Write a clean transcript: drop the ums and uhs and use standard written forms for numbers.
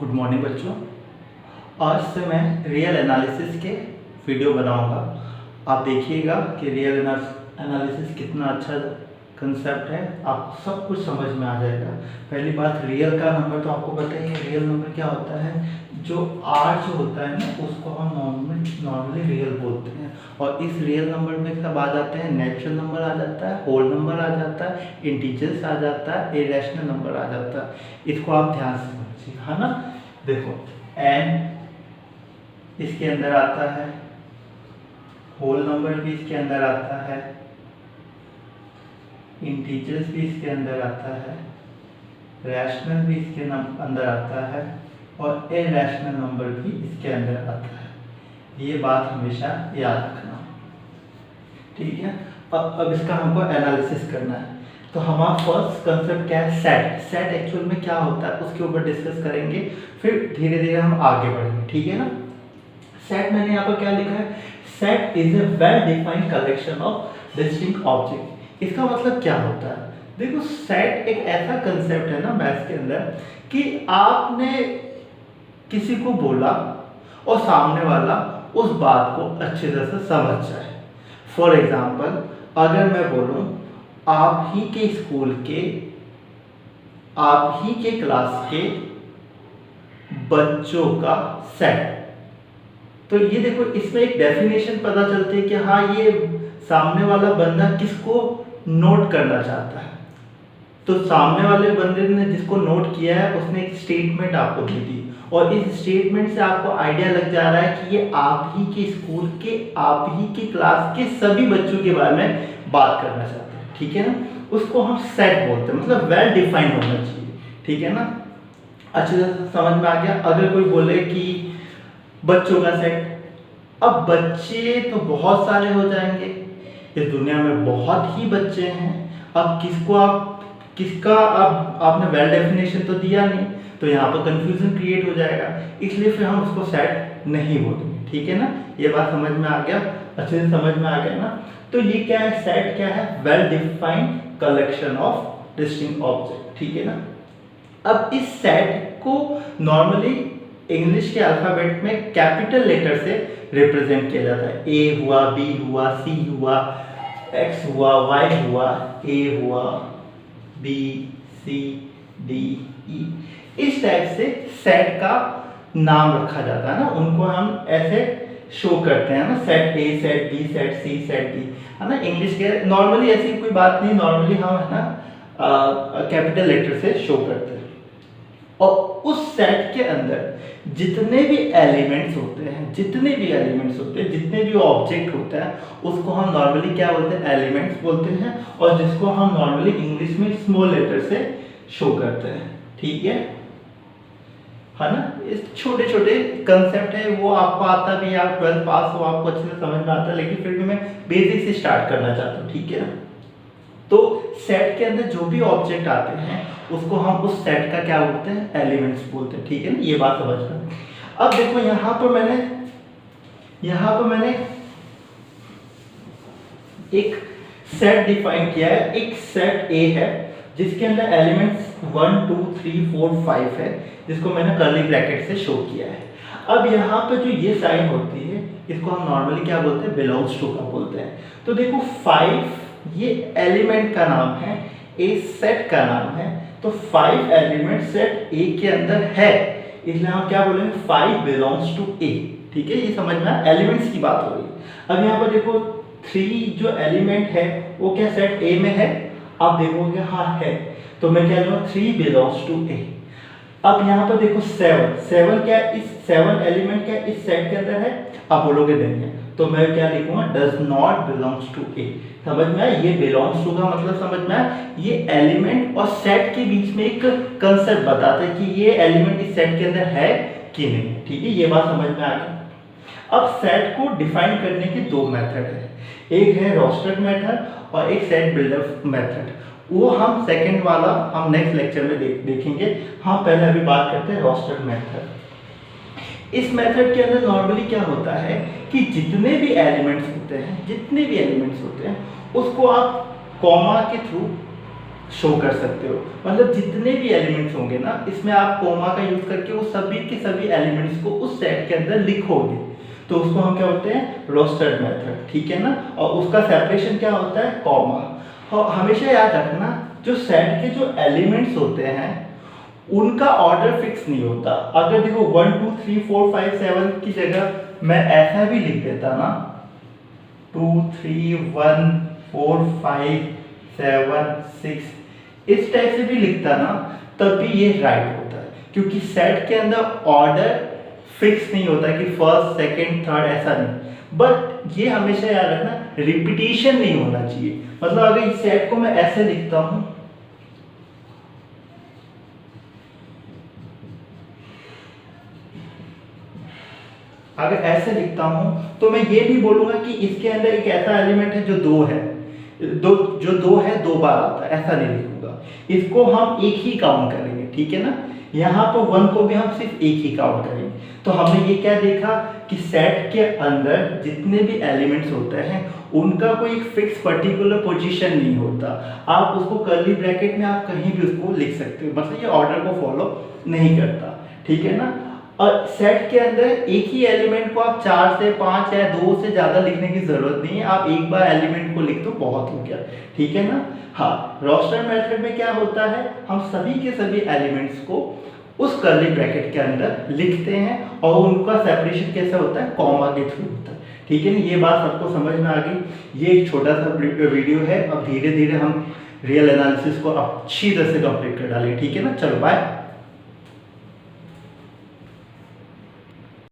Good morning बच्चों। आज से मैं रियल एनालिसिस के वीडियो बनाऊंगा। आप देखिएगा कि रियल एनालिसिस कितना अच्छा कंसेप्ट है, आपको सब कुछ समझ में आ जाएगा। पहली बात, रियल का नंबर तो आपको पता ही है। रियल नंबर क्या होता है? जो आर जो होता है ना, उसको हम नॉर्मली रियल बोलते हैं। और इस रियल नंबर में सब आ जाते हैं। नेचुरल नंबर आ जाता है, होल नंबर आ जाता है, इंटीजर्स आ जाता है, इरेशनल नंबर आ जाता है। इसको आप ध्यान से समझिए, है ना। देखो, एन इसके अंदर आता है, होल नंबर भी इसके अंदर आता है, इंटीजर्स भी इसके अंदर आता है, रैशनल भी इसके अंदर आता है, और इरेशनल नंबर भी इसके अंदर आता है। ये बात हमेशा याद रखना, ठीक है। अब इसका हमको एनालिसिस करना है। तो हमारा फर्स्ट कंसेप्ट क्या है? सेट। सेट एक्चुअल में क्या होता है उसके ऊपर डिस्कस करेंगे, फिर धीरे धीरे हम आगे बढ़ेंगे, ठीक है ना। सेट मैंने यहाँ पर क्या लिखा है? Set is a well defined collection of distinct object. इसका मतलब क्या होता है? देखो, सेट एक ऐसा कंसेप्ट है ना मैथ्स के अंदर कि आपने किसी को बोला और सामने वाला उस बात को अच्छी तरह से समझ जाए। फॉर एग्जाम्पल, अगर मैं बोलूं आप ही के स्कूल के, आप ही के क्लास के बच्चों का सेट, तो ये देखो, इसमें एक डेफिनेशन पता चलती है कि हाँ, ये सामने वाला बंदा किसको नोट करना चाहता है। तो सामने वाले बंदे ने जिसको नोट किया है उसने एक स्टेटमेंट आपको दे दी, और इस स्टेटमेंट से आपको आइडिया लग जा रहा है कि ये आप ही के स्कूल के, आप ही के क्लास के सभी बच्चों के बारे में बात करना चाहते हैं, ठीक है ना। उसको हम सेट बोलते हैं, मतलब वेल डिफाइंड होना चाहिए, ठीक है ना। अच्छी तरह से समझ में आ गया। अगर कोई बोले कि बच्चों का सेट, अब बच्चे तो बहुत सारे हो जाएंगे, इस दुनिया में बहुत ही बच्चे हैं। अब किसका अब आपने वेल डेफिनेशन तो दिया नहीं, तो यहाँ पर कंफ्यूजन क्रिएट हो जाएगा, इसलिए फिर हम उसको सेट नहीं बोलेंगे, ठीक है ना। ये बात समझ में आ गया, अच्छे से समझ में आ गया ना। तो ये क्या है? सेट क्या है? Well defined collection of distinct object, ठीक है ना। अब इस सेट को नॉर्मली इंग्लिश के अल्फाबेट में कैपिटल लेटर से रिप्रेजेंट किया जाता है। ए हुआ, बी हुआ, सी हुआ, एक्स हुआ, वाई हुआ, ए हुआ, बी, सी, डी, ई, इस टाइप से सेट का नाम रखा जाता है ना। उनको हम ऐसे शो करते हैं ना, set a, set b, set c, set d, है ना। इंग्लिश के नॉर्मली ऐसी कोई बात नहीं, नॉर्मली हम है ना कैपिटल लेटर से शो करते हैं। और उस सेट के अंदर जितने भी एलिमेंट्स होते हैं, जितने भी ऑब्जेक्ट होते हैं, उसको हम नॉर्मली क्या बोलते हैं? एलिमेंट्स बोलते हैं, और जिसको हम नॉर्मली इंग्लिश में स्मॉल लेटर से शो करते हैं, ठीक है ना। इस छोटे छोटे कंसेप्ट है, वो आपको आता भी है, आप 12th पास हो, आपको अच्छे से समझ में आता है, लेकिन फिर भी मैं बेसिक से स्टार्ट करना चाहता हूँ, ठीक है ना। तो सेट के अंदर जो भी ऑब्जेक्ट आते हैं उसको हम उस सेट का क्या बोलते हैं? एलिमेंट्स बोलते हैं, ठीक है ना। ये बात समझना। अब देखो, यहाँ पर मैंने एक सेट डिफाइन किया है। एक सेट ए है जिसके अंदर एलिमेंट्स 1 2 3 4 5 है, जिसको मैंने कर्ली ब्रैकेट से शो किया है। अब यहाँ पे जो ये साइन होती है, इसको हम नॉर्मली क्या बोलते हैं? बिलोंग्स टू का बोलते हैं। तो देखो, 5 ये एलिमेंट का नाम है, ए सेट का नाम है। तो 5 एलिमेंट सेट ए के अंदर है, इसलिए हम क्या बोलेंगे? 5 बिलोंग्स टू ए, ठीक है। ये समझ में आया, एलिमेंट्स की बात हो रही है। अब यहाँ पर देखो, 3 जो एलिमेंट है वो क्या सेट ए में है? आप देखोगे हाँ है, तो मैं क्या लूँगा? 3 बिलोंग्स टू ए। अब यहाँ पर देखो, 7 क्या इस 7 एलिमेंट क्या इस सेट के अंदर है? आप बोलोगे नहीं है, तो मैं क्या लिखूंगा? डज नॉट बिलोंग्स टू ए। समझ में आया? ये बिलोंग्स टू का मतलब समझ में आया? ये एलिमेंट और सेट के बीच में एक कंसेप्ट बताता है कि ये एलिमेंट इस सेट के अंदर है कि नहीं, ठीक है। ये बात समझ में आ गई। अब सेट को डिफाइन करने के 2 मेथड है, एक है रोस्टर मेथड और एक सेट बिल्डर मेथड। वो हम सेकंड वाला हम नेक्स्ट लेक्चर में देखेंगे। हम पहले अभी बात करते हैं रोस्टर मेथड। इस मेथड के अंदर नॉर्मली क्या होता है कि जितने भी एलिमेंट्स होते हैं उसको आप कॉमा के थ्रू शो कर सकते हो। मतलब जितने भी एलिमेंट्स होंगे ना, इसमें आप कोमा का यूज करके वो सभी के सभी एलिमेंट्स को उस सेट के अंदर लिखोगे, तो उसको हम क्या होते हैं, रोस्टेड मेथड, ठीक है ना। और उसका सेपरेशन क्या होता है, कॉमा। और हमेशा याद रखना, जो सेट के जो एलिमेंट्स होते हैं उनका ऑर्डर फिक्स नहीं होता। अगर देखो 1 2 3 4 5 7 की जगह मैं ऐसा भी लिख देता ना, 2 3 1 4 5 7 6, इस टाइप से भी लिखता ना, तब भी ये राइट होता है, क्योंकि सेट के अंदर ऑर्डर फिक्स नहीं होता कि फर्स्ट सेकंड थर्ड, ऐसा नहीं। बट ये हमेशा याद रखना, रिपीटिशन नहीं होना चाहिए। मतलब अगर इस सेट को मैं ऐसे लिखता हूं, अगर ऐसे लिखता हूं तो मैं ये नहीं बोलूंगा कि इसके अंदर एक ऐसा एलिमेंट है जो दो है, जो दो है दो बार आता है, ऐसा नहीं लिखूंगा। इसको हम एक ही काउंट करेंगे, ठीक है ना। यहाँ पर 1 को भी हम सिर्फ एक ही काउंट करेंगे। तो हमने ये क्या देखा कि सेट के अंदर जितने भी एलिमेंट्स होते हैं उनका कोई फिक्स पर्टिकुलर पोजीशन नहीं होता। आप उसको कर्ली ब्रैकेट में आप कहीं भी उसको लिख सकते हो, मतलब ये ऑर्डर को फॉलो नहीं करता, ठीक है ना। और सेट के अंदर एक ही एलिमेंट को आप 4 से 5 या 2 से ज़्यादा लिखने की ज़रूरत नहीं है। आप एक बार एलिमेंट को लिख दो, बहुत हो गया, ठीक है ना। हाँ, रोस्टर मेथड में क्या होता है, हम सभी के सभी एलिमेंट्स को उस कर्ली ब्रैकेट के अंदर लिखते हैं और उनका सेपरेशन कैसा होता है, कॉमा के थ्रू होता है, ठीक है ना। ये बात सबको समझ में आ गई। ये एक छोटा सा वीडियो है, अब धीरे धीरे हम रियल एनालिसिस को अच्छी तरह से कंप्लीट कर डालेंगे, ठीक है ना। चलो बाय।